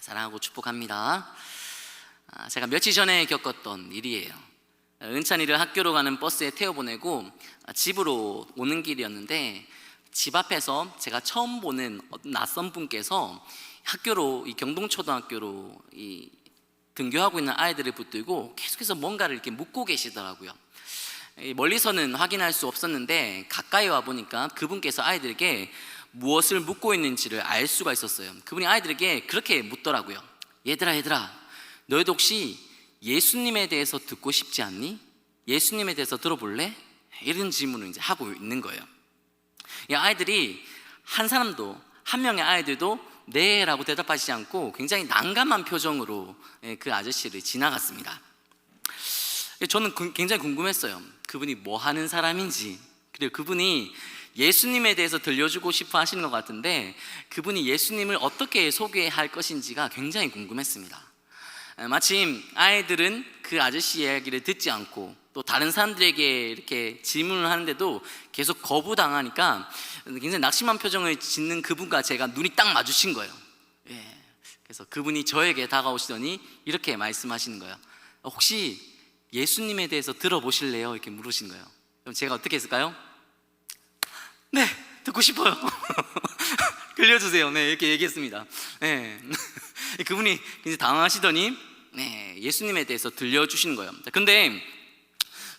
사랑하고 축복합니다. 제가 며칠 전에 겪었던 일이에요. 은찬이를 학교로 가는 버스에 태워보내고 집으로 오는 길이었는데, 집 앞에서 제가 처음 보는 낯선 분께서 학교로, 이 경동초등학교로 등교하고 있는 아이들을 붙들고 계속해서 뭔가를 이렇게 묻고 계시더라고요. 멀리서는 확인할 수 없었는데 가까이 와 보니까 그분께서 아이들에게 무엇을 묻고 있는지를 알 수가 있었어요. 그분이 아이들에게 그렇게 묻더라고요. 얘들아, 너희도 혹시 예수님에 대해서 듣고 싶지 않니? 예수님에 대해서 들어볼래? 이런 질문을 이제 하고 있는 거예요. 이 아이들이 한 명의 아이들도 네 라고 대답하지 않고 굉장히 난감한 표정으로 그 아저씨를 지나갔습니다. 저는 굉장히 궁금했어요. 그분이 뭐 하는 사람인지, 그리고 그분이 예수님에 대해서 들려주고 싶어 하시는 것 같은데 그분이 예수님을 어떻게 소개할 것인지가 굉장히 궁금했습니다. 마침 아이들은 그 아저씨 이야기를 듣지 않고 또 다른 사람들에게 이렇게 질문을 하는데도 계속 거부당하니까 굉장히 낙심한 표정을 짓는 그분과 제가 눈이 딱 마주친 거예요. 그래서 그분이 저에게 다가오시더니 이렇게 말씀하시는 거예요. 혹시 예수님에 대해서 들어보실래요? 이렇게 물으신 거예요. 그럼 제가 어떻게 했을까요? 네, 듣고 싶어요. 들려주세요. 네, 이렇게 얘기했습니다. 네. 그분이 굉장히 당황하시더니 예수님에 대해서 들려주시는 거예요. 근데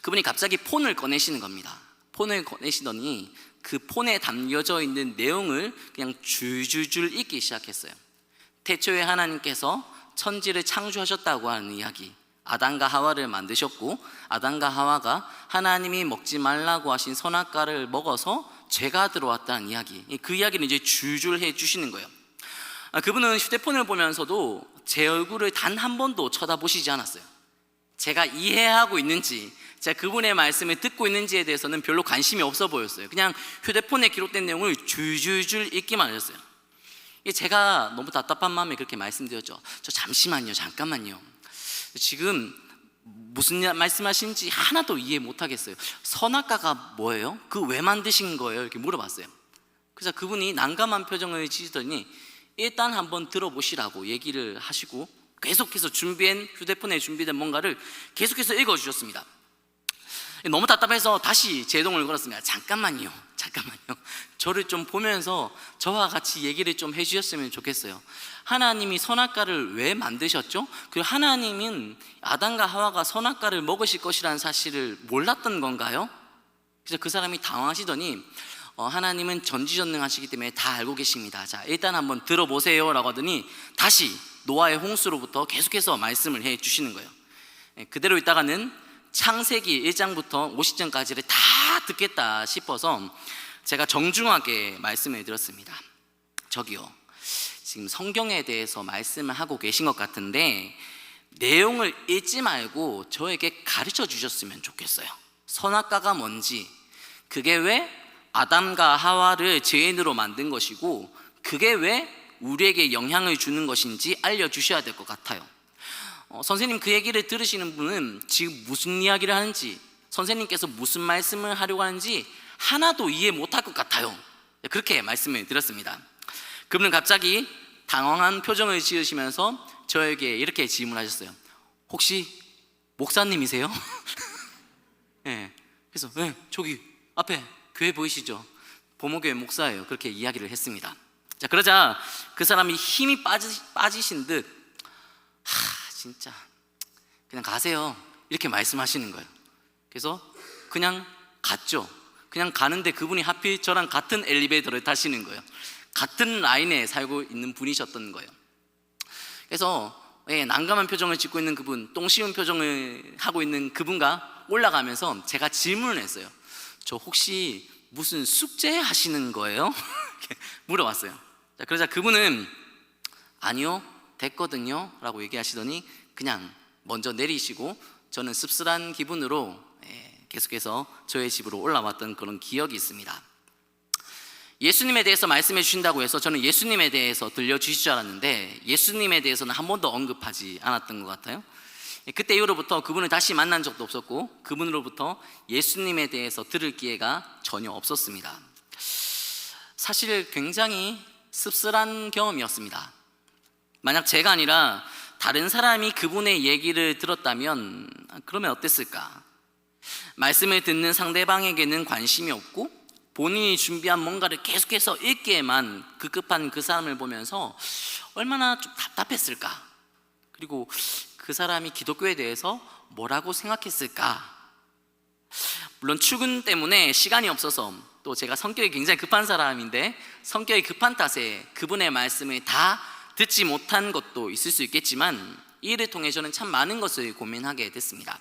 그분이 갑자기 폰을 꺼내시는 겁니다. 폰을 꺼내시더니 그 폰에 담겨져 있는 내용을 그냥 줄줄줄 읽기 시작했어요. 태초에 하나님께서 천지를 창조하셨다고 하는 이야기, 아담과 하와를 만드셨고 아담과 하와가 하나님이 먹지 말라고 하신 선악과를 먹어서 죄가 들어왔다는 이야기, 그 이야기를 이제 줄줄 해주시는 거예요. 그분은 휴대폰을 보면서도 제 얼굴을 단 한 번도 쳐다보시지 않았어요. 제가 이해하고 있는지, 제가 그분의 말씀을 듣고 있는지에 대해서는 별로 관심이 없어 보였어요. 그냥 휴대폰에 기록된 내용을 줄줄줄 읽기만 하셨어요. 제가 너무 답답한 마음에 그렇게 말씀드렸죠. 저 잠깐만요. 지금 무슨 말씀하시는지 하나도 이해 못하겠어요. 선악과가 뭐예요? 그 왜 만드신 거예요? 이렇게 물어봤어요. 그래서 그분이 난감한 표정을 지시더니 일단 한번 들어보시라고 얘기를 하시고 계속해서 휴대폰에 준비된 뭔가를 계속해서 읽어주셨습니다. 너무 답답해서 다시 제동을 걸었습니다. 잠깐만요. 저를 좀 보면서 저와 같이 얘기를 좀 해주셨으면 좋겠어요. 하나님이 선악과를 왜 만드셨죠? 그리고 하나님은 아담과 하와가 선악과를 먹으실 것이라는 사실을 몰랐던 건가요? 그래서 그 사람이 당황하시더니 하나님은 전지전능하시기 때문에 다 알고 계십니다. 자, 일단 한번 들어보세요 라고 하더니 다시 노아의 홍수로부터 계속해서 말씀을 해 주시는 거예요. 그대로 있다가는 창세기 1장부터 50장까지를 다 듣겠다 싶어서 제가 정중하게 말씀을 드렸습니다. 저기요, 지금 성경에 대해서 말씀을 하고 계신 것 같은데 내용을 읽지 말고 저에게 가르쳐 주셨으면 좋겠어요. 선악과가 뭔지, 그게 왜 아담과 하와를 죄인으로 만든 것이고 그게 왜 우리에게 영향을 주는 것인지 알려주셔야 될 것 같아요. 선생님, 그 얘기를 들으시는 분은 지금 무슨 이야기를 하는지, 선생님께서 무슨 말씀을 하려고 하는지 하나도 이해 못할 것 같아요. 그렇게 말씀을 드렸습니다. 그분은 갑자기 당황한 표정을 지으시면서 저에게 이렇게 질문하셨어요. 혹시 목사님이세요? 네. 그래서 저기 앞에 교회 보이시죠? 보모교회 목사예요. 그렇게 이야기를 했습니다. 자, 그러자 그 사람이 힘이 빠지신 듯 진짜 그냥 가세요 이렇게 말씀하시는 거예요. 그래서 그냥 갔죠. 그냥 가는데 그분이 하필 저랑 같은 엘리베이터를 타시는 거예요. 같은 라인에 살고 있는 분이셨던 거예요. 그래서 난감한 표정을 짓고 있는 그분, 똥 씌운 표정을 하고 있는 그분과 올라가면서 제가 질문을 했어요. 저 혹시 무슨 숙제 하시는 거예요? 물어봤어요. 자, 그러자 그분은 아니요, 됐거든요 라고 얘기하시더니 그냥 먼저 내리시고 저는 씁쓸한 기분으로 계속해서 저의 집으로 올라왔던 그런 기억이 있습니다. 예수님에 대해서 말씀해 주신다고 해서 저는 예수님에 대해서 들려주실 줄 알았는데 예수님에 대해서는 한 번도 언급하지 않았던 것 같아요. 그때 이후로부터 그분을 다시 만난 적도 없었고 그분으로부터 예수님에 대해서 들을 기회가 전혀 없었습니다. 사실 굉장히 씁쓸한 경험이었습니다. 만약 제가 아니라 다른 사람이 그분의 얘기를 들었다면 그러면 어땠을까? 말씀을 듣는 상대방에게는 관심이 없고 본인이 준비한 뭔가를 계속해서 읽기에만 급급한 그 사람을 보면서 얼마나 좀 답답했을까? 그리고 그 사람이 기독교에 대해서 뭐라고 생각했을까? 물론 출근 때문에 시간이 없어서, 또 제가 성격이 굉장히 급한 사람인데 성격이 급한 탓에 그분의 말씀을 다 듣지 못한 것도 있을 수 있겠지만, 이 일을 통해 저는 참 많은 것을 고민하게 됐습니다.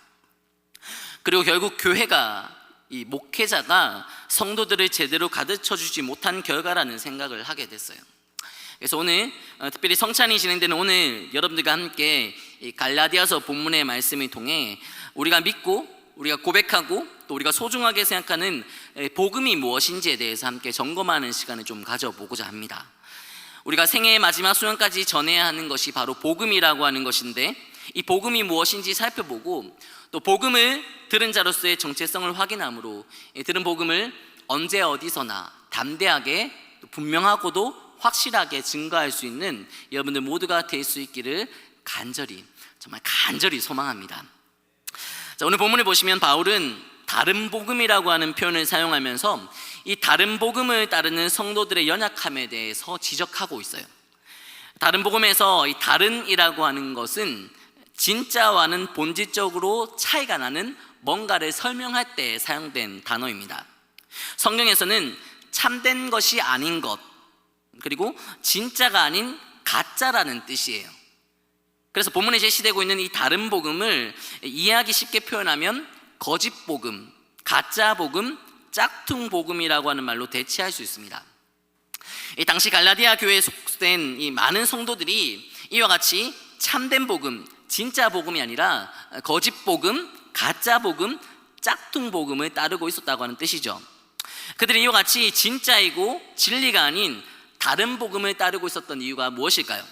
그리고 결국 교회가, 이 목회자가 성도들을 제대로 가르쳐주지 못한 결과라는 생각을 하게 됐어요. 그래서 오늘 특별히 성찬이 진행되는 오늘 여러분들과 함께 이 갈라디아서 본문의 말씀을 통해 우리가 믿고 우리가 고백하고 또 우리가 소중하게 생각하는 복음이 무엇인지에 대해서 함께 점검하는 시간을 좀 가져보고자 합니다. 우리가 생애의 마지막 순간까지 전해야 하는 것이 바로 복음이라고 하는 것인데, 이 복음이 무엇인지 살펴보고 또 복음을 들은 자로서의 정체성을 확인함으로 들은 복음을 언제 어디서나 담대하게 분명하고도 확실하게 증거할 수 있는 여러분들 모두가 될 수 있기를 간절히, 정말 간절히 소망합니다. 자, 오늘 본문을 보시면 바울은 다른 복음이라고 하는 표현을 사용하면서 이 다른 복음을 따르는 성도들의 연약함에 대해서 지적하고 있어요. 다른 복음에서 이 다른이라고 하는 것은 진짜와는 본질적으로 차이가 나는 뭔가를 설명할 때 사용된 단어입니다. 성경에서는 참된 것이 아닌 것, 그리고 진짜가 아닌 가짜라는 뜻이에요. 그래서 본문에 제시되고 있는 이 다른 복음을 이해하기 쉽게 표현하면 거짓 복음, 가짜 복음, 짝퉁 복음이라고 하는 말로 대체할 수 있습니다. 이 당시 갈라디아 교회에 속된 이 많은 성도들이 이와 같이 참된 복음, 진짜 복음이 아니라 거짓 복음, 가짜 복음, 짝퉁 복음을 따르고 있었다고 하는 뜻이죠. 그들이 이와 같이 진짜이고 진리가 아닌 다른 복음을 따르고 있었던 이유가 무엇일까요?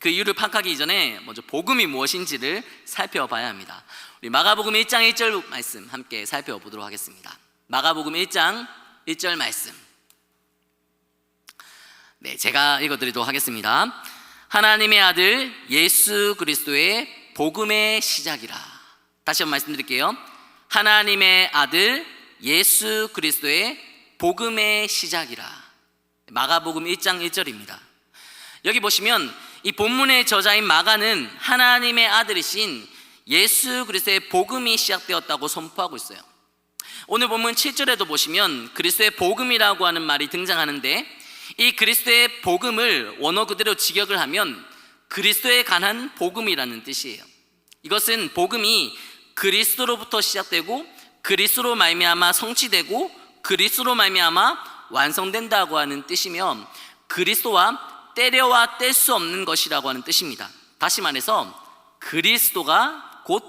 그 이유를 파악하기 이전에 먼저 복음이 무엇인지를 살펴봐야 합니다. 우리 마가복음 1장 1절 말씀 함께 살펴보도록 하겠습니다. 마가복음 1장 1절 말씀, 네, 제가 읽어드리도록 하겠습니다. 하나님의 아들 예수 그리스도의 복음의 시작이라. 다시 한번 말씀드릴게요. 하나님의 아들 예수 그리스도의 복음의 시작이라. 마가복음 1장 1절입니다. 여기 보시면 이 본문의 저자인 마가는 하나님의 아들이신 예수 그리스도의 복음이 시작되었다고 선포하고 있어요. 오늘 본문 7절에도 보시면 그리스도의 복음이라고 하는 말이 등장하는데, 이 그리스도의 복음을 원어 그대로 직역을 하면 그리스도에 관한 복음이라는 뜻이에요. 이것은 복음이 그리스도로부터 시작되고 그리스도로 말미암아 성취되고 그리스도로 말미암아 완성된다고 하는 뜻이며, 그리스도와 떼려와 뗄 수 없는 것이라고 하는 뜻입니다. 다시 말해서 그리스도가 곧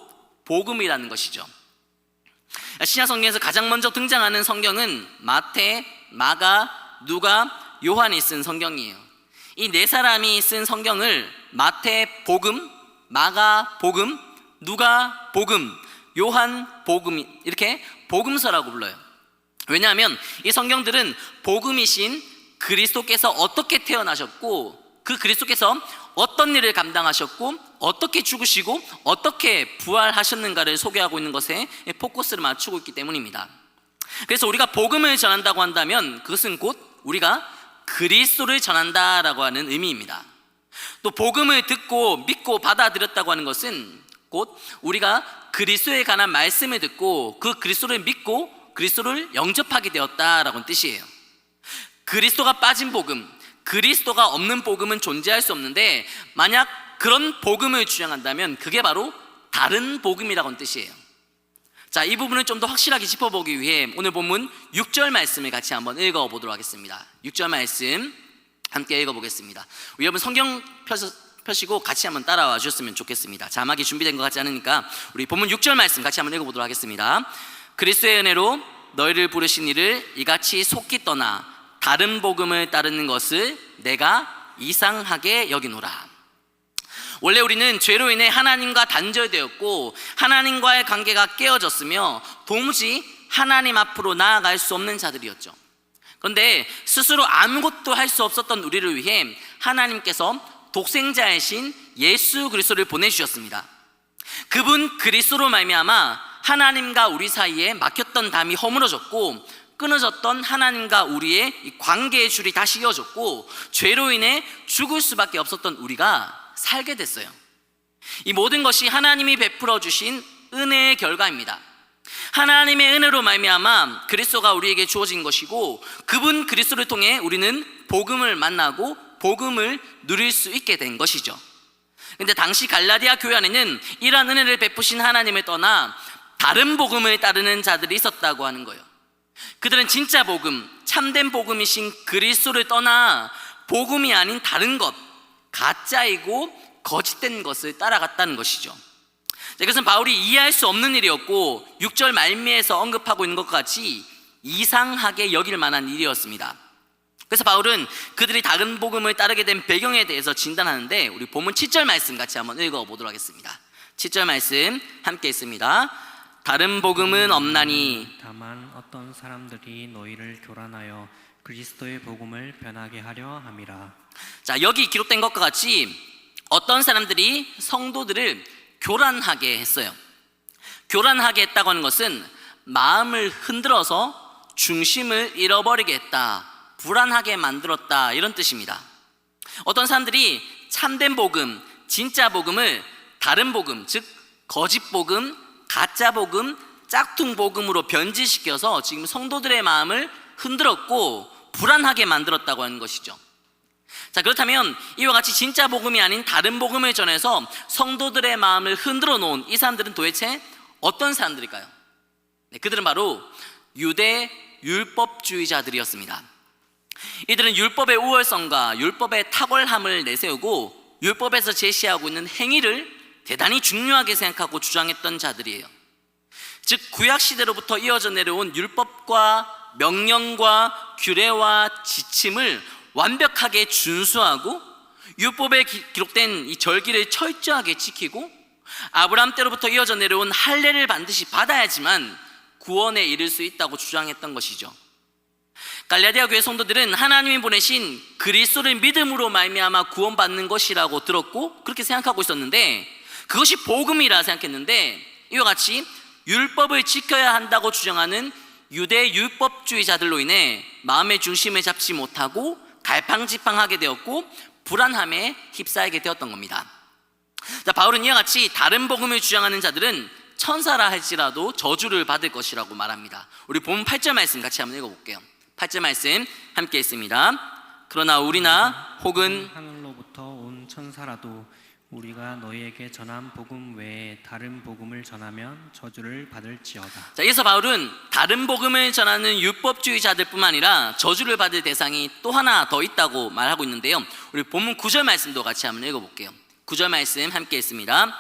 복음이라는 것이죠. 신약 성경에서 가장 먼저 등장하는 성경은 마태, 마가, 누가, 요한이 쓴 성경이에요. 이 네 사람이 쓴 성경을 마태 복음, 마가 복음, 누가 복음, 요한 복음, 이렇게 복음서라고 불러요. 왜냐하면 이 성경들은 복음이신 그리스도께서 어떻게 태어나셨고 그 그리스도께서 어떤 일을 감당하셨고 어떻게 죽으시고 어떻게 부활하셨는가를 소개하고 있는 것에 포커스를 맞추고 있기 때문입니다. 그래서 우리가 복음을 전한다고 한다면 그것은 곧 우리가 그리스도를 전한다라고 하는 의미입니다. 또 복음을 듣고 믿고 받아들였다고 하는 것은 곧 우리가 그리스도에 관한 말씀을 듣고 그 그리스도를 믿고 그리스도를 영접하게 되었다라고 하는 뜻이에요. 그리스도가 빠진 복음, 그리스도가 없는 복음은 존재할 수 없는데, 만약 그런 복음을 주장한다면 그게 바로 다른 복음이라고 하는 뜻이에요. 자, 이 부분을 좀 더 확실하게 짚어보기 위해 오늘 본문 6절 말씀을 같이 한번 읽어보도록 하겠습니다. 6절 말씀 함께 읽어보겠습니다. 여러분 성경 펴시고 같이 한번 따라와 주셨으면 좋겠습니다. 자막이 준비된 것 같지 않으니까 우리 본문 6절 말씀 같이 한번 읽어보도록 하겠습니다. 그리스도의 은혜로 너희를 부르신 이를 이같이 속히 떠나 다른 복음을 따르는 것을 내가 이상하게 여기노라. 원래 우리는 죄로 인해 하나님과 단절되었고 하나님과의 관계가 깨어졌으며 도무지 하나님 앞으로 나아갈 수 없는 자들이었죠. 그런데 스스로 아무것도 할 수 없었던 우리를 위해 하나님께서 독생자이신 예수 그리스도를 보내주셨습니다. 그분 그리스도로 말미암아 하나님과 우리 사이에 막혔던 담이 허물어졌고, 끊어졌던 하나님과 우리의 이 관계의 줄이 다시 이어졌고, 죄로 인해 죽을 수밖에 없었던 우리가 살게 됐어요. 이 모든 것이 하나님이 베풀어 주신 은혜의 결과입니다. 하나님의 은혜로 말미암아 그리스도가 우리에게 주어진 것이고, 그분 그리스도를 통해 우리는 복음을 만나고 복음을 누릴 수 있게 된 것이죠. 근데 당시 갈라디아 교회 안에는 이러한 은혜를 베푸신 하나님을 떠나 다른 복음을 따르는 자들이 있었다고 하는 거예요. 그들은 진짜 복음, 참된 복음이신 그리스도를 떠나 복음이 아닌 다른 것, 가짜이고 거짓된 것을 따라갔다는 것이죠. 이것은 바울이 이해할 수 없는 일이었고, 6절 말미에서 언급하고 있는 것과 같이 이상하게 여길 만한 일이었습니다. 그래서 바울은 그들이 다른 복음을 따르게 된 배경에 대해서 진단하는데, 우리 본문 7절 말씀 같이 한번 읽어보도록 하겠습니다. 7절 말씀 함께 있습니다. 다른 복음은 없나니 다만 어떤 사람들이 너희를 교란하여 그리스도의 복음을 변하게 하려 함이라. 자, 여기 기록된 것과 같이 어떤 사람들이 성도들을 교란하게 했어요. 교란하게 했다고 하는 것은 마음을 흔들어서 중심을 잃어버리게 했다, 불안하게 만들었다, 이런 뜻입니다. 어떤 사람들이 참된 복음, 진짜 복음을 다른 복음, 즉 거짓 복음, 가짜 복음, 짝퉁 복음으로 변질시켜서 지금 성도들의 마음을 흔들었고 불안하게 만들었다고 하는 것이죠. 자, 그렇다면 이와 같이 진짜 복음이 아닌 다른 복음을 전해서 성도들의 마음을 흔들어 놓은 이 사람들은 도대체 어떤 사람들일까요? 네, 그들은 바로 유대 율법주의자들이었습니다. 이들은 율법의 우월성과 율법의 탁월함을 내세우고 율법에서 제시하고 있는 행위를 대단히 중요하게 생각하고 주장했던 자들이에요. 즉 구약시대로부터 이어져 내려온 율법과 명령과 규례와 지침을 완벽하게 준수하고 율법에 기록된 이 절기를 철저하게 지키고 아브라함 때로부터 이어져 내려온 할례를 반드시 받아야지만 구원에 이를 수 있다고 주장했던 것이죠. 갈라디아 교회 성도들은 하나님이 보내신 그리스도를 믿음으로 말미암아 구원받는 것이라고 들었고 그렇게 생각하고 있었는데, 그것이 복음이라 생각했는데, 이와 같이 율법을 지켜야 한다고 주장하는 유대 율법주의자들로 인해 마음의 중심을 잡지 못하고 갈팡질팡하게 되었고 불안함에 휩싸이게 되었던 겁니다. 자, 바울은 이와 같이 다른 복음을 주장하는 자들은 천사라 할지라도 저주를 받을 것이라고 말합니다. 우리 본문 8절 말씀 같이 한번 읽어볼게요. 8절 말씀 함께 있습니다. 그러나 우리나 혹은 하늘로부터 온 천사라도 우리가 너희에게 전한 복음 외에 다른 복음을 전하면 저주를 받을지어다. 자, 여기서 바울은 다른 복음을 전하는 율법주의자들뿐만 아니라 저주를 받을 대상이 또 하나 더 있다고 말하고 있는데요. 우리 본문 9절 말씀도 같이 한번 읽어볼게요. 9절 말씀 함께 있습니다.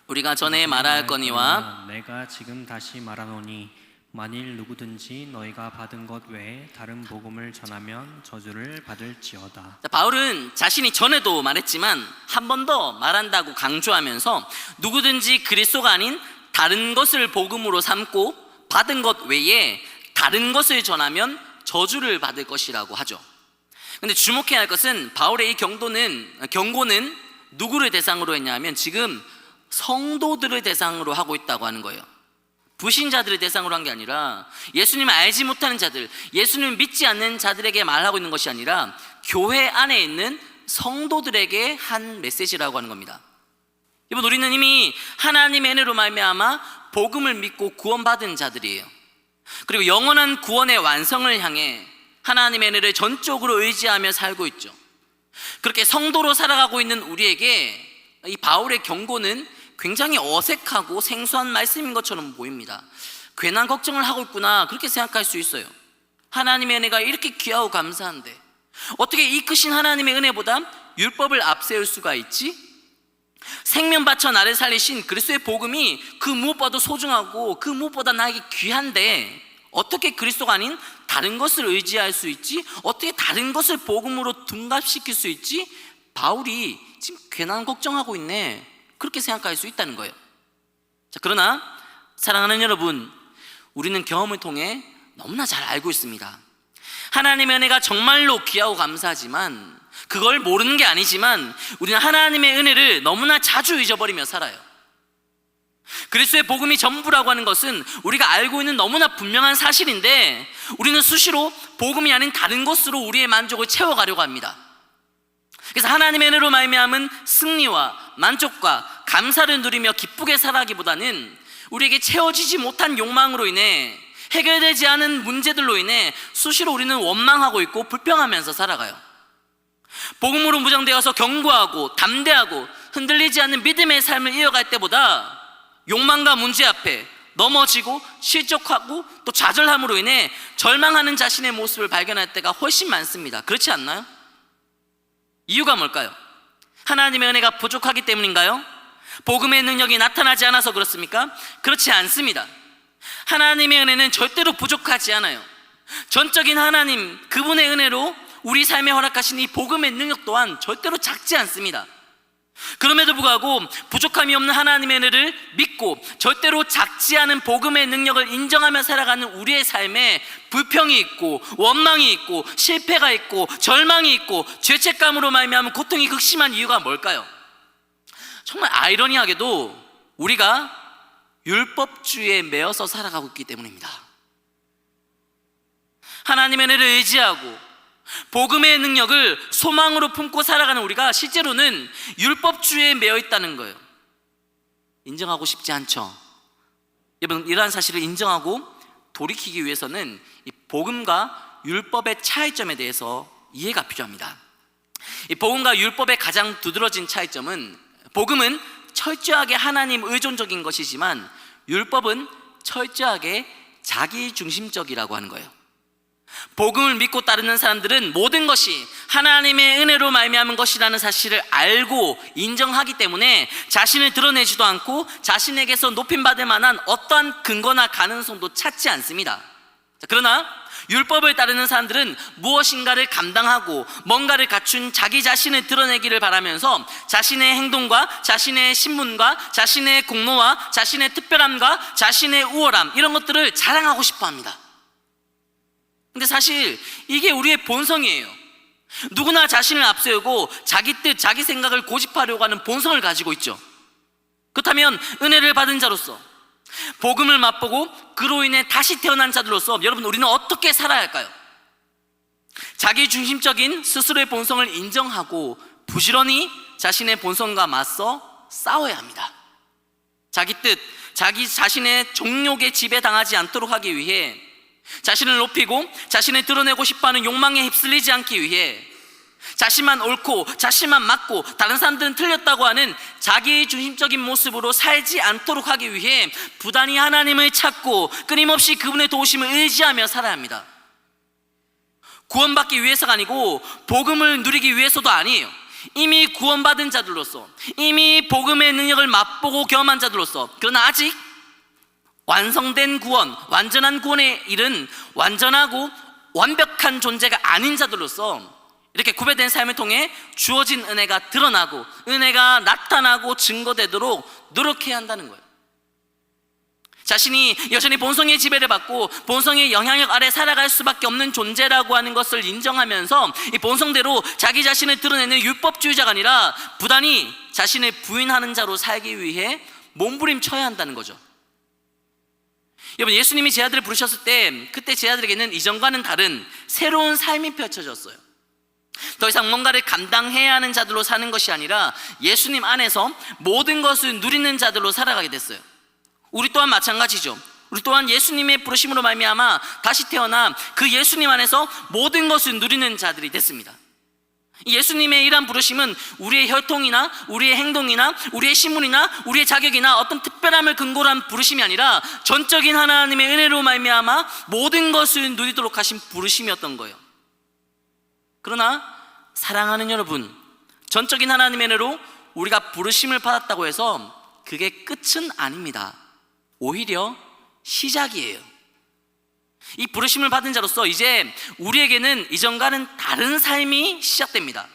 우리가 전에 말하였거니와 내가 지금 다시 말하노니 만일 누구든지 너희가 받은 것 외에 다른 복음을 전하면 저주를 받을지어다. 자, 바울은 자신이 전에도 말했지만 한 번 더 말한다고 강조하면서 누구든지 그리스도가 아닌 다른 것을 복음으로 삼고 받은 것 외에 다른 것을 전하면 저주를 받을 것이라고 하죠. 근데 주목해야 할 것은 바울의 이 경고는 누구를 대상으로 했냐면 지금 성도들을 대상으로 하고 있다고 하는 거예요. 불신자들을 대상으로 한 게 아니라 예수님을 알지 못하는 자들, 예수님을 믿지 않는 자들에게 말하고 있는 것이 아니라 교회 안에 있는 성도들에게 한 메시지라고 하는 겁니다. 이번 우리는 이미 하나님의 은혜로 말미암아 복음을 믿고 구원받은 자들이에요. 그리고 영원한 구원의 완성을 향해 하나님의 은혜를 전적으로 의지하며 살고 있죠. 그렇게 성도로 살아가고 있는 우리에게 이 바울의 경고는 굉장히 어색하고 생소한 말씀인 것처럼 보입니다. 괜한 걱정을 하고 있구나, 그렇게 생각할 수 있어요. 하나님의 은혜가 이렇게 귀하고 감사한데 어떻게 이 크신 하나님의 은혜보다 율법을 앞세울 수가 있지? 생명 바쳐 나를 살리신 그리스도의 복음이 그 무엇보다도 소중하고 그 무엇보다 나에게 귀한데 어떻게 그리스도가 아닌 다른 것을 의지할 수 있지? 어떻게 다른 것을 복음으로 둔갑시킬 수 있지? 바울이 지금 괜한 걱정하고 있네, 그렇게 생각할 수 있다는 거예요. 자, 그러나 사랑하는 여러분, 우리는 경험을 통해 너무나 잘 알고 있습니다. 하나님의 은혜가 정말로 귀하고 감사하지만 그걸 모르는 게 아니지만 우리는 하나님의 은혜를 너무나 자주 잊어버리며 살아요. 그리스도의 복음이 전부라고 하는 것은 우리가 알고 있는 너무나 분명한 사실인데 우리는 수시로 복음이 아닌 다른 것으로 우리의 만족을 채워가려고 합니다. 그래서 하나님의 은혜로 말미암은 승리와 만족과 감사를 누리며 기쁘게 살아가기보다는 우리에게 채워지지 못한 욕망으로 인해, 해결되지 않은 문제들로 인해 수시로 우리는 원망하고 있고 불평하면서 살아가요. 복음으로 무장되어서 견고하고 담대하고 흔들리지 않는 믿음의 삶을 이어갈 때보다 욕망과 문제 앞에 넘어지고 실족하고 또 좌절함으로 인해 절망하는 자신의 모습을 발견할 때가 훨씬 많습니다. 그렇지 않나요? 이유가 뭘까요? 하나님의 은혜가 부족하기 때문인가요? 복음의 능력이 나타나지 않아서 그렇습니까? 그렇지 않습니다. 하나님의 은혜는 절대로 부족하지 않아요. 전적인 하나님, 그분의 은혜로 우리 삶에 허락하신 이 복음의 능력 또한 절대로 작지 않습니다. 그럼에도 불구하고 부족함이 없는 하나님의 은혜를 믿고 절대로 작지 않은 복음의 능력을 인정하며 살아가는 우리의 삶에 불평이 있고 원망이 있고 실패가 있고 절망이 있고 죄책감으로 말미암은 고통이 극심한 이유가 뭘까요? 정말 아이러니하게도 우리가 율법주의에 매여서 살아가고 있기 때문입니다. 하나님의 은혜를 의지하고 복음의 능력을 소망으로 품고 살아가는 우리가 실제로는 율법주의에 매여 있다는 거예요. 인정하고 싶지 않죠? 여러분, 이러한 사실을 인정하고 돌이키기 위해서는 이 복음과 율법의 차이점에 대해서 이해가 필요합니다. 이 복음과 율법의 가장 두드러진 차이점은, 복음은 철저하게 하나님 의존적인 것이지만 율법은 철저하게 자기중심적이라고 하는 거예요. 복음을 믿고 따르는 사람들은 모든 것이 하나님의 은혜로 말미암은 것이라는 사실을 알고 인정하기 때문에 자신을 드러내지도 않고 자신에게서 높임받을 만한 어떠한 근거나 가능성도 찾지 않습니다. 그러나 율법을 따르는 사람들은 무엇인가를 감당하고 뭔가를 갖춘 자기 자신을 드러내기를 바라면서 자신의 행동과 자신의 신분과 자신의 공로와 자신의 특별함과 자신의 우월함, 이런 것들을 자랑하고 싶어 합니다. 근데 사실 이게 우리의 본성이에요. 누구나 자신을 앞세우고 자기 뜻, 자기 생각을 고집하려고 하는 본성을 가지고 있죠. 그렇다면 은혜를 받은 자로서, 복음을 맛보고 그로 인해 다시 태어난 자들로서 여러분, 우리는 어떻게 살아야 할까요? 자기 중심적인 스스로의 본성을 인정하고 부지런히 자신의 본성과 맞서 싸워야 합니다. 자기 뜻, 자기 자신의 정욕에 지배당하지 않도록 하기 위해, 자신을 높이고 자신을 드러내고 싶어하는 욕망에 휩쓸리지 않기 위해, 자신만 옳고 자신만 맞고 다른 사람들은 틀렸다고 하는 자기 중심적인 모습으로 살지 않도록 하기 위해 부단히 하나님을 찾고 끊임없이 그분의 도우심을 의지하며 살아야 합니다. 구원받기 위해서가 아니고 복음을 누리기 위해서도 아니에요. 이미 구원받은 자들로서, 이미 복음의 능력을 맛보고 경험한 자들로서, 그러나 아직 완성된 구원, 완전한 구원에 이른 완전하고 완벽한 존재가 아닌 자들로서 이렇게 구별된 삶을 통해 주어진 은혜가 드러나고 은혜가 나타나고 증거되도록 노력해야 한다는 거예요. 자신이 여전히 본성의 지배를 받고 본성의 영향력 아래 살아갈 수밖에 없는 존재라고 하는 것을 인정하면서 이 본성대로 자기 자신을 드러내는 율법주의자가 아니라 부단히 자신을 부인하는 자로 살기 위해 몸부림쳐야 한다는 거죠. 여러분, 예수님이 제 아들을 부르셨을 때 그때 제 아들에게는 이전과는 다른 새로운 삶이 펼쳐졌어요. 더 이상 뭔가를 감당해야 하는 자들로 사는 것이 아니라 예수님 안에서 모든 것을 누리는 자들로 살아가게 됐어요. 우리 또한 마찬가지죠. 우리 또한 예수님의 부르심으로 말미암아 다시 태어나 그 예수님 안에서 모든 것을 누리는 자들이 됐습니다. 예수님의 이러한 부르심은 우리의 혈통이나 우리의 행동이나 우리의 신분이나 우리의 자격이나 어떤 특별함을 근거로 한 부르심이 아니라 전적인 하나님의 은혜로 말미암아 모든 것을 누리도록 하신 부르심이었던 거예요. 그러나 사랑하는 여러분, 전적인 하나님의 은혜로 우리가 부르심을 받았다고 해서 그게 끝은 아닙니다. 오히려 시작이에요. 이 부르심을 받은 자로서 이제 우리에게는 이전과는 다른 삶이 시작됩니다.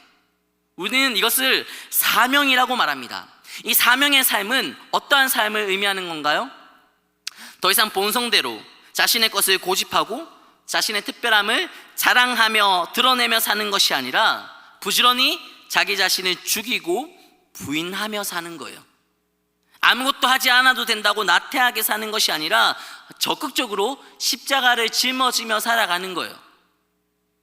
우리는 이것을 사명이라고 말합니다. 이 사명의 삶은 어떠한 삶을 의미하는 건가요? 더 이상 본성대로 자신의 것을 고집하고 자신의 특별함을 자랑하며 드러내며 사는 것이 아니라 부지런히 자기 자신을 죽이고 부인하며 사는 거예요. 아무것도 하지 않아도 된다고 나태하게 사는 것이 아니라 적극적으로 십자가를 짊어지며 살아가는 거예요.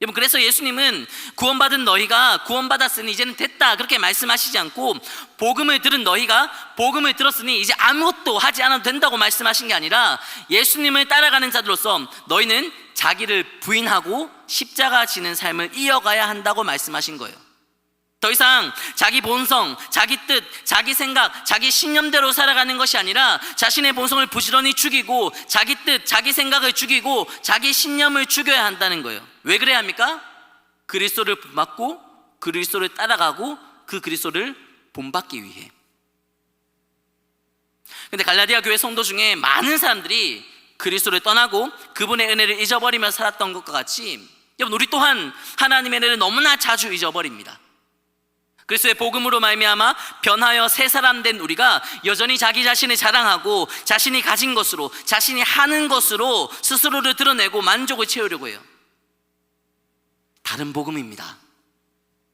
여러분, 그래서 예수님은 구원받은 너희가 구원받았으니 이제는 됐다 그렇게 말씀하시지 않고, 복음을 들은 너희가 복음을 들었으니 이제 아무것도 하지 않아도 된다고 말씀하신 게 아니라, 예수님을 따라가는 자들로서 너희는 자기를 부인하고 십자가 지는 삶을 이어가야 한다고 말씀하신 거예요. 더 이상 자기 본성, 자기 뜻, 자기 생각, 자기 신념대로 살아가는 것이 아니라 자신의 본성을 부지런히 죽이고 자기 뜻, 자기 생각을 죽이고 자기 신념을 죽여야 한다는 거예요. 왜 그래야 합니까? 그리스도를 본받고 그리스도를 따라가고 그 그리스도를 본받기 위해. 근데 갈라디아 교회 성도 중에 많은 사람들이 그리스도를 떠나고 그분의 은혜를 잊어버리며 살았던 것과 같이, 여러분, 우리 또한 하나님의 은혜를 너무나 자주 잊어버립니다. 그리스도의 복음으로 말미암아 변하여 새 사람 된 우리가 여전히 자기 자신을 자랑하고 자신이 가진 것으로, 자신이 하는 것으로 스스로를 드러내고 만족을 채우려고 해요. 다른 복음입니다.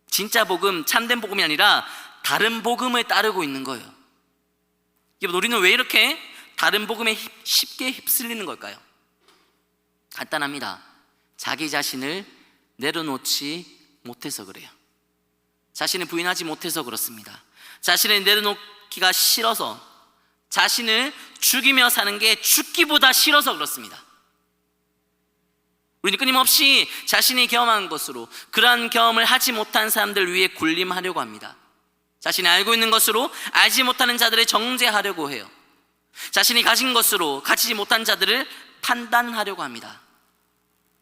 진짜 복음, 참된 복음이 아니라 다른 복음을 따르고 있는 거예요. 여러분, 우리는 왜 이렇게 다른 복음에 쉽게 휩쓸리는 걸까요? 간단합니다. 자기 자신을 내려놓지 못해서 그래요. 자신을 부인하지 못해서 그렇습니다. 자신을 내려놓기가 싫어서, 자신을 죽이며 사는 게 죽기보다 싫어서 그렇습니다. 우리는 끊임없이 자신이 경험한 것으로 그러한 경험을 하지 못한 사람들 위해 군림하려고 합니다. 자신이 알고 있는 것으로 알지 못하는 자들을 정죄하려고 해요. 자신이 가진 것으로 가지지 못한 자들을 판단하려고 합니다.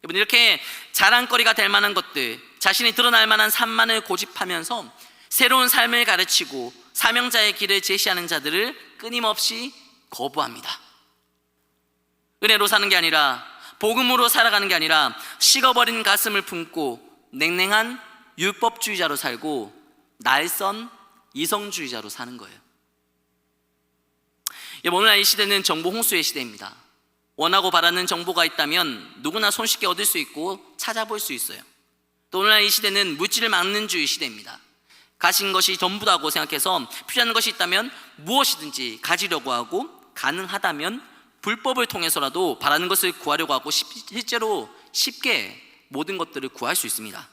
여러분, 이렇게 자랑거리가 될 만한 것들, 자신이 드러날 만한 산만을 고집하면서 새로운 삶을 가르치고 사명자의 길을 제시하는 자들을 끊임없이 거부합니다. 은혜로 사는 게 아니라, 복음으로 살아가는 게 아니라 식어버린 가슴을 품고 냉랭한 율법주의자로 살고 날선 이성주의자로 사는 거예요. 오늘날 이 시대는 정보 홍수의 시대입니다. 원하고 바라는 정보가 있다면 누구나 손쉽게 얻을 수 있고 찾아볼 수 있어요. 또 오늘날 이 시대는 물질을 막는주의 시대입니다. 가진 것이 전부다고 생각해서 필요한 것이 있다면 무엇이든지 가지려고 하고, 가능하다면 불법을 통해서라도 바라는 것을 구하려고 하고, 실제로 쉽게 모든 것들을 구할 수 있습니다.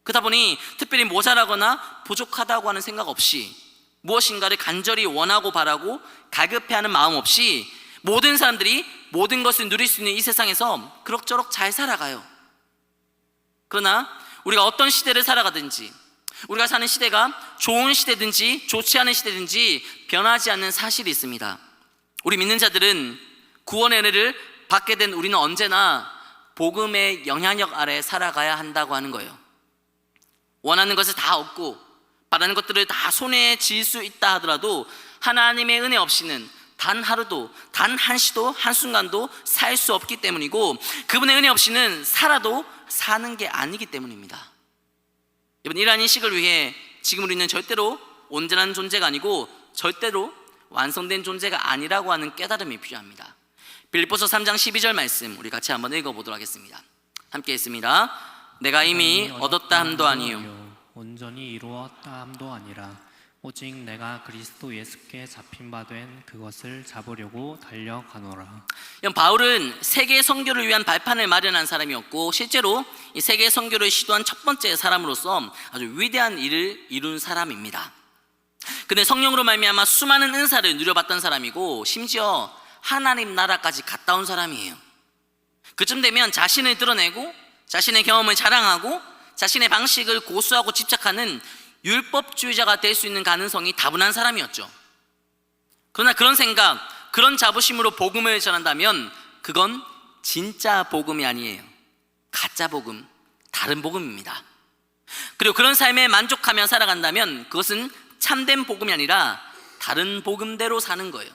그러다 보니 특별히 모자라거나 부족하다고 하는 생각 없이, 무엇인가를 간절히 원하고 바라고 갈급해하는 마음 없이 모든 사람들이 모든 것을 누릴 수 있는 이 세상에서 그럭저럭 잘 살아가요. 그러나 우리가 어떤 시대를 살아가든지, 우리가 사는 시대가 좋은 시대든지 좋지 않은 시대든지 변하지 않는 사실이 있습니다. 우리 믿는 자들은 구원의 은혜를 받게 된 우리는 언제나 복음의 영향력 아래 살아가야 한다고 하는 거예요. 원하는 것을 다 얻고 바라는 것들을 다 손에 쥘 수 있다 하더라도 하나님의 은혜 없이는 단 하루도, 단 한시도, 한순간도 살 수 없기 때문이고, 그분의 은혜 없이는 살아도 사는 게 아니기 때문입니다. 여러분, 이러한 인식을 위해 지금 우리는 절대로 온전한 존재가 아니고 절대로 완성된 존재가 아니라고 하는 깨달음이 필요합니다. 빌립보서 3장 12절 말씀 우리 같이 한번 읽어보도록 하겠습니다. 함께 읽습니다. 내가 이미 얻었다 함도 아니요 온전히 이루었다 함도 아니라 오직 내가 그리스도 예수께 잡힌 바 된 그것을 잡으려고 달려가노라. 바울은 세계 선교를 위한 발판을 마련한 사람이었고, 실제로 이 세계 선교를 시도한 첫 번째 사람으로서 아주 위대한 일을 이룬 사람입니다. 근데 성령으로 말미암아 수많은 은사를 누려봤던 사람이고, 심지어 하나님 나라까지 갔다 온 사람이에요. 그쯤 되면 자신을 드러내고 자신의 경험을 자랑하고 자신의 방식을 고수하고 집착하는 율법주의자가 될 수 있는 가능성이 다분한 사람이었죠. 그러나 그런 생각, 그런 자부심으로 복음을 전한다면 그건 진짜 복음이 아니에요. 가짜 복음, 다른 복음입니다. 그리고 그런 삶에 만족하며 살아간다면 그것은 참된 복음이 아니라 다른 복음대로 사는 거예요.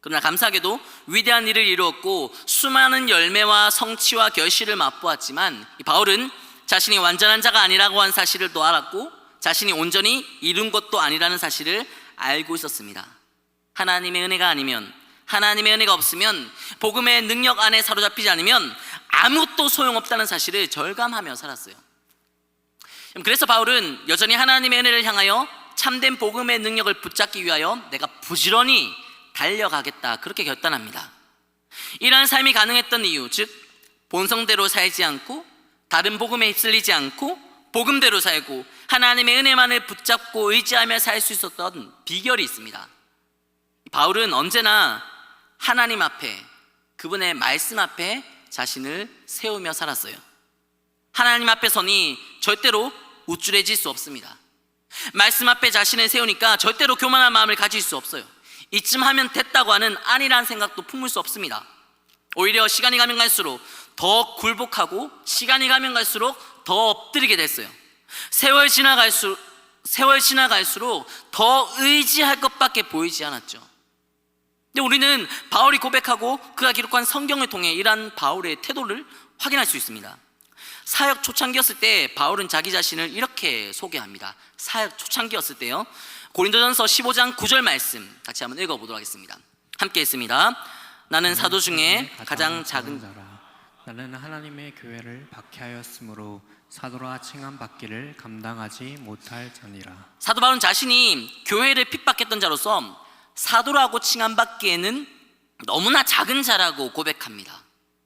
그러나 감사하게도 위대한 일을 이루었고 수많은 열매와 성취와 결실을 맛보았지만, 이 바울은 자신이 완전한 자가 아니라고 한 사실을 또 알았고, 자신이 온전히 이룬 것도 아니라는 사실을 알고 있었습니다. 하나님의 은혜가 아니면, 하나님의 은혜가 없으면, 복음의 능력 안에 사로잡히지 않으면 아무것도 소용없다는 사실을 절감하며 살았어요. 그래서 바울은 여전히 하나님의 은혜를 향하여 참된 복음의 능력을 붙잡기 위하여 내가 부지런히 달려가겠다, 그렇게 결단합니다. 이러한 삶이 가능했던 이유, 즉 본성대로 살지 않고 다른 복음에 휩쓸리지 않고 복음대로 살고 하나님의 은혜만을 붙잡고 의지하며 살 수 있었던 비결이 있습니다. 바울은 언제나 하나님 앞에, 그분의 말씀 앞에 자신을 세우며 살았어요. 하나님 앞에 서니 절대로 우쭐해질 수 없습니다. 말씀 앞에 자신을 세우니까 절대로 교만한 마음을 가질 수 없어요. 이쯤 하면 됐다고 하는 안일한 생각도 품을 수 없습니다. 오히려 시간이 가면 갈수록 더 굴복하고 시간이 가면 갈수록 더 엎드리게 됐어요. 세월 지나갈수록 더 의지할 것밖에 보이지 않았죠. 근데 우리는 바울이 고백하고 그가 기록한 성경을 통해 이러한 바울의 태도를 확인할 수 있습니다. 사역 초창기였을 때 바울은 자기 자신을 이렇게 소개합니다. 사역 초창기였을 때요, 고린도전서 15장 9절 말씀 같이 한번 읽어보도록 하겠습니다. 함께 읽습니다. 나는 사도 중에 가장 작은 자라. 나는 하나님의 교회를 박해하였으므로 사도라 칭함받기를 감당하지 못할 자니라. 사도 바울은 자신이 교회를 핍박했던 자로서 사도라고 칭함받기에는 너무나 작은 자라고 고백합니다.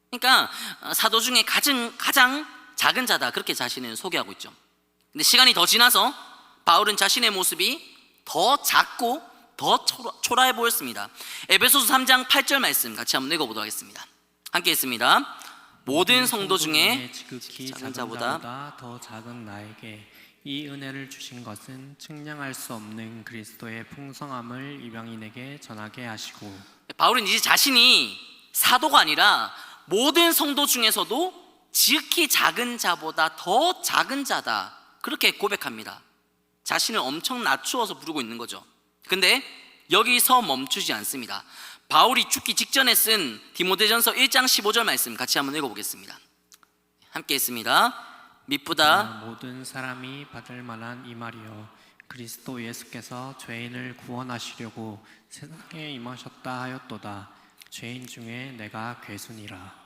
그러니까 사도 중에 가장 작은 자다, 그렇게 자신을 소개하고 있죠. 근데 시간이 더 지나서 바울은 자신의 모습이 더 작고 더 초라해 보였습니다. 에베소서 3장 8절 말씀 같이 한번 읽어보도록 하겠습니다. 함께 읽습니다. 모든 성도 중에 지극히 작은 작은 자보다 자보다 더 작은 나에게 이 은혜를 주신 것은 측량할 수 없는 그리스도의 풍성함을 이방인에게 전하게 하시고. 바울은 이제 자신이 사도가 아니라 모든 성도 중에서도 지극히 작은 자보다 더 작은 자다, 그렇게 고백합니다. 자신을 엄청 낮추어서 부르고 있는 거죠. 근데 여기서 멈추지 않습니다. 바울이 죽기 직전에 쓴 디모데전서 1장 15절 말씀 같이 한번 읽어보겠습니다. 함께 읽습니다. 미쁘다 모든 사람이 받을 만한 이 말이요 그리스도 예수께서 죄인을 구원하시려고 세상에 임하셨다 하였도다. 죄인 중에 내가 괴순이라.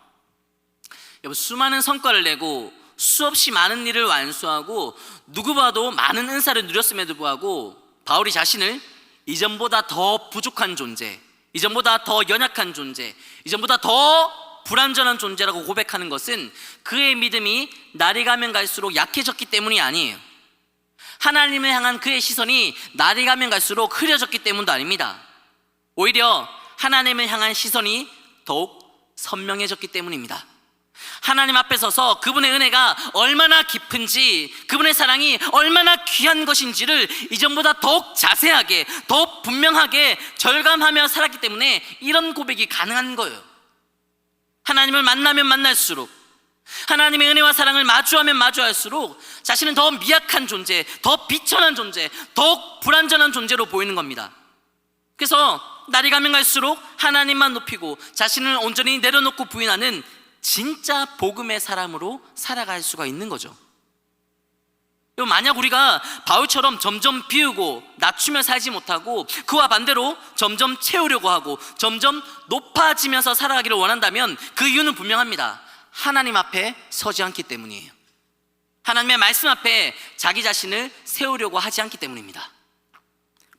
여러분, 수많은 성과를 내고 수없이 많은 일을 완수하고 누구봐도 많은 은사를 누렸음에도 불구하고 바울이 자신을 이전보다 더 부족한 존재, 이전보다 더 연약한 존재, 이전보다 더 불완전한 존재라고 고백하는 것은 그의 믿음이 날이 가면 갈수록 약해졌기 때문이 아니에요. 하나님을 향한 그의 시선이 날이 가면 갈수록 흐려졌기 때문도 아닙니다. 오히려 하나님을 향한 시선이 더욱 선명해졌기 때문입니다. 하나님 앞에 서서 그분의 은혜가 얼마나 깊은지, 그분의 사랑이 얼마나 귀한 것인지를 이전보다 더욱 자세하게, 더욱 분명하게 절감하며 살았기 때문에 이런 고백이 가능한 거예요. 하나님을 만나면 만날수록, 하나님의 은혜와 사랑을 마주하면 마주할수록 자신은 더 미약한 존재, 더 비천한 존재, 더욱 불완전한 존재로 보이는 겁니다. 그래서 날이 가면 갈수록 하나님만 높이고 자신을 온전히 내려놓고 부인하는 진짜 복음의 사람으로 살아갈 수가 있는 거죠. 만약 우리가 바울처럼 점점 비우고 낮추며 살지 못하고 그와 반대로 점점 채우려고 하고 점점 높아지면서 살아가기를 원한다면 그 이유는 분명합니다. 하나님 앞에 서지 않기 때문이에요. 하나님의 말씀 앞에 자기 자신을 세우려고 하지 않기 때문입니다.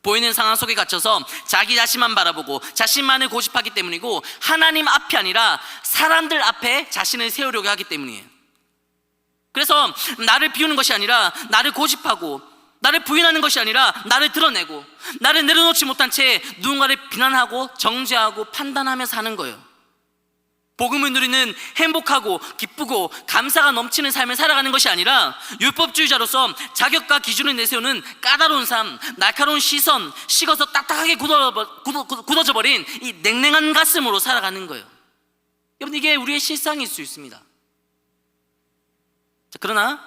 보이는 상황 속에 갇혀서 자기 자신만 바라보고 자신만을 고집하기 때문이고, 하나님 앞이 아니라 사람들 앞에 자신을 세우려고 하기 때문이에요. 그래서 나를 비우는 것이 아니라 나를 고집하고, 나를 부인하는 것이 아니라 나를 드러내고, 나를 내려놓지 못한 채 누군가를 비난하고 정죄하고 판단하며 사는 거예요. 복음을 누리는 행복하고 기쁘고 감사가 넘치는 삶을 살아가는 것이 아니라 율법주의자로서 자격과 기준을 내세우는 까다로운 삶, 날카로운 시선, 식어서 딱딱하게 굳어져 버린 이 냉랭한 가슴으로 살아가는 거예요. 여러분, 이게 우리의 실상일 수 있습니다. 자, 그러나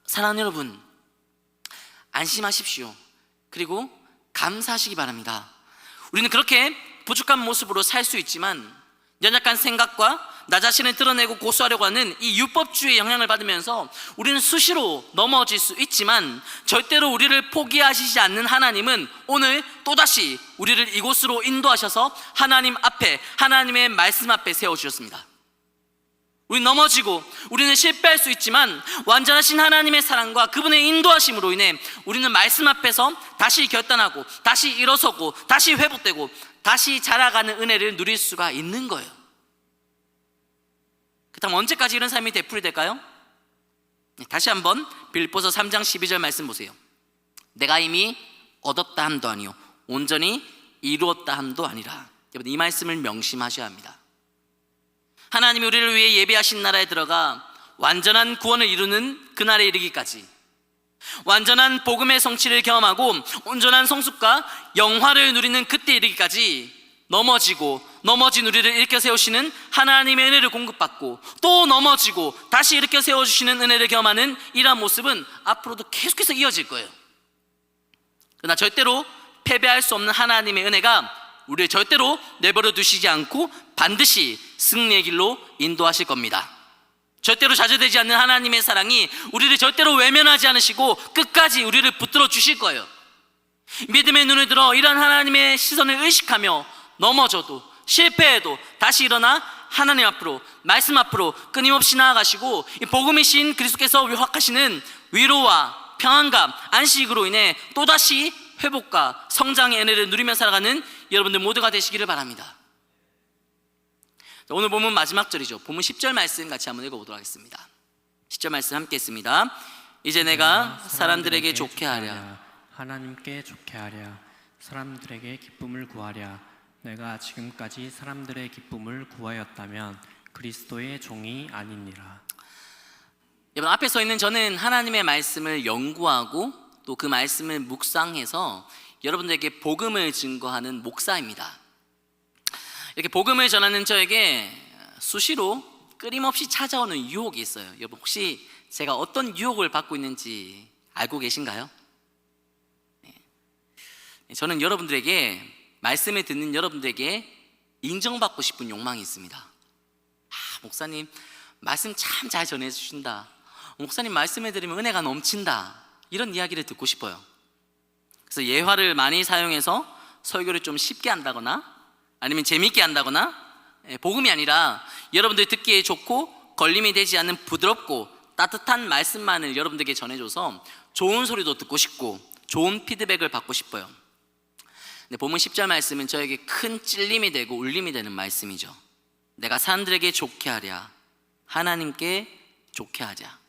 사랑하는 여러분, 안심하십시오. 그리고 감사하시기 바랍니다. 우리는 그렇게 부족한 모습으로 살 수 있지만 연약한 생각과 나 자신을 드러내고 고수하려고 하는 이 율법주의의 영향을 받으면서 우리는 수시로 넘어질 수 있지만 절대로 우리를 포기하시지 않는 하나님은 오늘 또다시 우리를 이곳으로 인도하셔서 하나님 앞에, 하나님의 말씀 앞에 세워주셨습니다. 우리 넘어지고 우리는 실패할 수 있지만 완전하신 하나님의 사랑과 그분의 인도하심으로 인해 우리는 말씀 앞에서 다시 결단하고 다시 일어서고 다시 회복되고 다시 자라가는 은혜를 누릴 수가 있는 거예요. 그렇다면 언제까지 이런 삶이 되풀이 될까요? 다시 한번 빌립보서 3장 12절 말씀 보세요. 내가 이미 얻었다 함도 아니요 온전히 이루었다 함도 아니라. 여러분, 이 말씀을 명심하셔야 합니다. 하나님이 우리를 위해 예비하신 나라에 들어가 완전한 구원을 이루는 그날에 이르기까지, 완전한 복음의 성취를 경험하고 온전한 성숙과 영화를 누리는 그때 이르기까지 넘어진 우리를 일으켜 세우시는 하나님의 은혜를 공급받고 또 넘어지고 다시 일으켜 세워주시는 은혜를 경험하는 이러한 모습은 앞으로도 계속해서 이어질 거예요. 그러나 절대로 패배할 수 없는 하나님의 은혜가 우리를 절대로 내버려 두시지 않고 반드시 승리의 길로 인도하실 겁니다. 절대로 좌절되지 않는 하나님의 사랑이 우리를 절대로 외면하지 않으시고 끝까지 우리를 붙들어 주실 거예요. 믿음의 눈을 들어 이러한 하나님의 시선을 의식하며 넘어져도 실패해도 다시 일어나 하나님 앞으로, 말씀 앞으로 끊임없이 나아가시고 이 복음이신 그리스도께서 확하시는 위로와 평안감, 안식으로 인해 또다시 회복과 성장의 은혜를 누리며 살아가는 여러분들 모두가 되시기를 바랍니다. 오늘 본문 마지막 절이죠. 본문 10절 말씀 같이 한번 읽어보도록 하겠습니다. 10절 말씀 함께 했습니다. 이제 내가 사람들에게 좋게 하랴, 하나님께 좋게 하랴, 사람들에게 기쁨을 구하랴. 내가 지금까지 사람들의 기쁨을 구하였다면 그리스도의 종이 아니니라. 여러분, 앞에 서 있는 저는 하나님의 말씀을 연구하고 또 그 말씀을 묵상해서 여러분들에게 복음을 증거하는 목사입니다. 이렇게 복음을 전하는 저에게 수시로 끊임없이 찾아오는 유혹이 있어요. 여러분, 혹시 제가 어떤 유혹을 받고 있는지 알고 계신가요? 저는 여러분들에게, 말씀을 듣는 여러분들에게 인정받고 싶은 욕망이 있습니다. 목사님 말씀 참 잘 전해주신다, 목사님 말씀을 들으면 은혜가 넘친다, 이런 이야기를 듣고 싶어요. 그래서 예화를 많이 사용해서 설교를 좀 쉽게 한다거나 아니면 재미있게 한다거나, 복음이 아니라 여러분들 듣기에 좋고 걸림이 되지 않는 부드럽고 따뜻한 말씀만을 여러분들에게 전해줘서 좋은 소리도 듣고 싶고 좋은 피드백을 받고 싶어요. 근데 본문 10절 말씀은 저에게 큰 찔림이 되고 울림이 되는 말씀이죠. 내가 사람들에게 좋게 하랴, 하나님께 좋게 하자.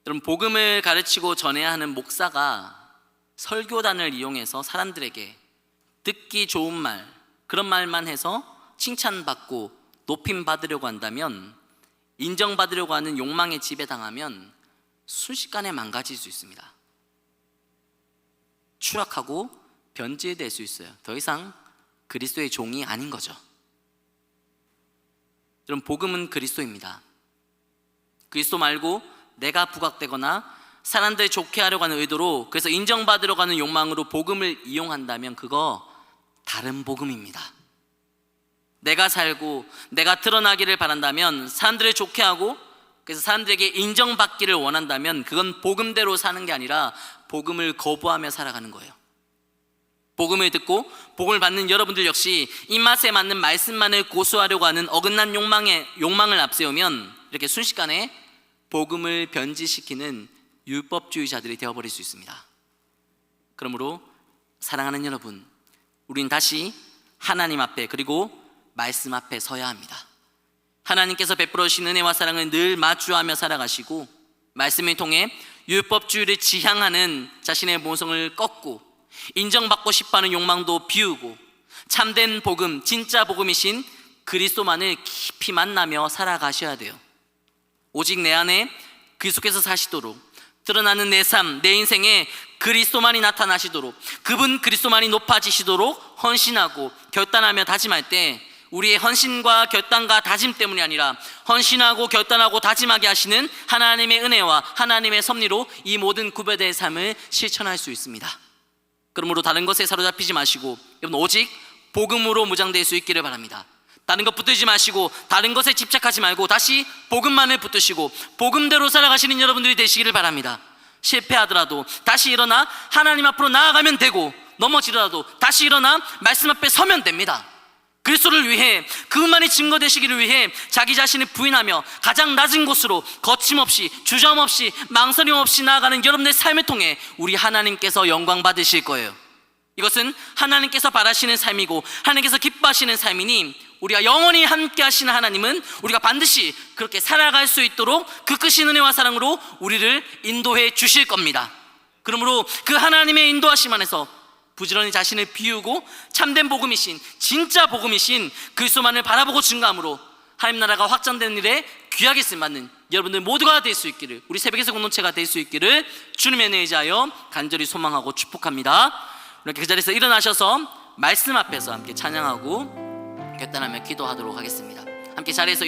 여러분, 복음을 가르치고 전해야 하는 목사가 설교단을 이용해서 사람들에게 듣기 좋은 말, 그런 말만 해서 칭찬받고 높임 받으려고 한다면, 인정받으려고 하는 욕망에 지배당하면 순식간에 망가질 수 있습니다. 추락하고 변질될 수 있어요. 더 이상 그리스도의 종이 아닌 거죠. 여러분, 복음은 그리스도입니다. 그리스도 말고 내가 부각되거나 사람들 좋게 하려고 하는 의도로, 그래서 인정받으려고 하는 욕망으로 복음을 이용한다면 그거 다른 복음입니다. 내가 살고 내가 드러나기를 바란다면, 사람들을 좋게 하고 그래서 사람들에게 인정받기를 원한다면 그건 복음대로 사는 게 아니라 복음을 거부하며 살아가는 거예요. 복음을 듣고 복음을 받는 여러분들 역시 입맛에 맞는 말씀만을 고수하려고 하는 어긋난 욕망을 앞세우면 이렇게 순식간에 복음을 변질시키는 율법주의자들이 되어버릴 수 있습니다. 그러므로 사랑하는 여러분, 우린 다시 하나님 앞에, 그리고 말씀 앞에 서야 합니다. 하나님께서 베풀어 주신 은혜와 사랑을 늘 마주하며 살아가시고, 말씀을 통해 율법주의를 지향하는 자신의 모성을 꺾고 인정받고 싶어하는 욕망도 비우고 참된 복음, 진짜 복음이신 그리스도만을 깊이 만나며 살아가셔야 돼요. 오직 내 안에 그리스도께서 사시도록, 드러나는 내 삶, 내 인생에 그리스도만이 나타나시도록, 그분 그리스도만이 높아지시도록 헌신하고 결단하며 다짐할 때, 우리의 헌신과 결단과 다짐 때문이 아니라 헌신하고 결단하고 다짐하게 하시는 하나님의 은혜와 하나님의 섭리로 이 모든 구별된 삶을 실천할 수 있습니다. 그러므로 다른 것에 사로잡히지 마시고, 여러분, 오직 복음으로 무장될 수 있기를 바랍니다. 다른 것 붙들지 마시고 다른 것에 집착하지 말고 다시 복음만을 붙드시고 복음대로 살아가시는 여러분들이 되시기를 바랍니다. 실패하더라도 다시 일어나 하나님 앞으로 나아가면 되고, 넘어지더라도 다시 일어나 말씀 앞에 서면 됩니다. 그리스도를 위해, 그분만이 증거되시기를 위해 자기 자신을 부인하며 가장 낮은 곳으로 거침없이, 주저함없이, 망설임 없이 나아가는 여러분들의 삶을 통해 우리 하나님께서 영광 받으실 거예요. 이것은 하나님께서 바라시는 삶이고 하나님께서 기뻐하시는 삶이니, 우리가 영원히 함께 하시는 하나님은 우리가 반드시 그렇게 살아갈 수 있도록 그 크신 은혜와 사랑으로 우리를 인도해 주실 겁니다. 그러므로 그 하나님의 인도하심 안에서 부지런히 자신을 비우고 참된 복음이신, 진짜 복음이신 그리스도만을 바라보고 증거함으로 하나님 나라가 확장되는 일에 귀하게 쓰임받는 여러분들 모두가 될 수 있기를, 우리 새벽에서 공동체가 될 수 있기를 주님의 은혜에 의지하여 간절히 소망하고 축복합니다. 이렇게 그 자리에서 일어나셔서 말씀 앞에서 함께 찬양하고 결단하며 기도하도록 하겠습니다. 함께 자리에서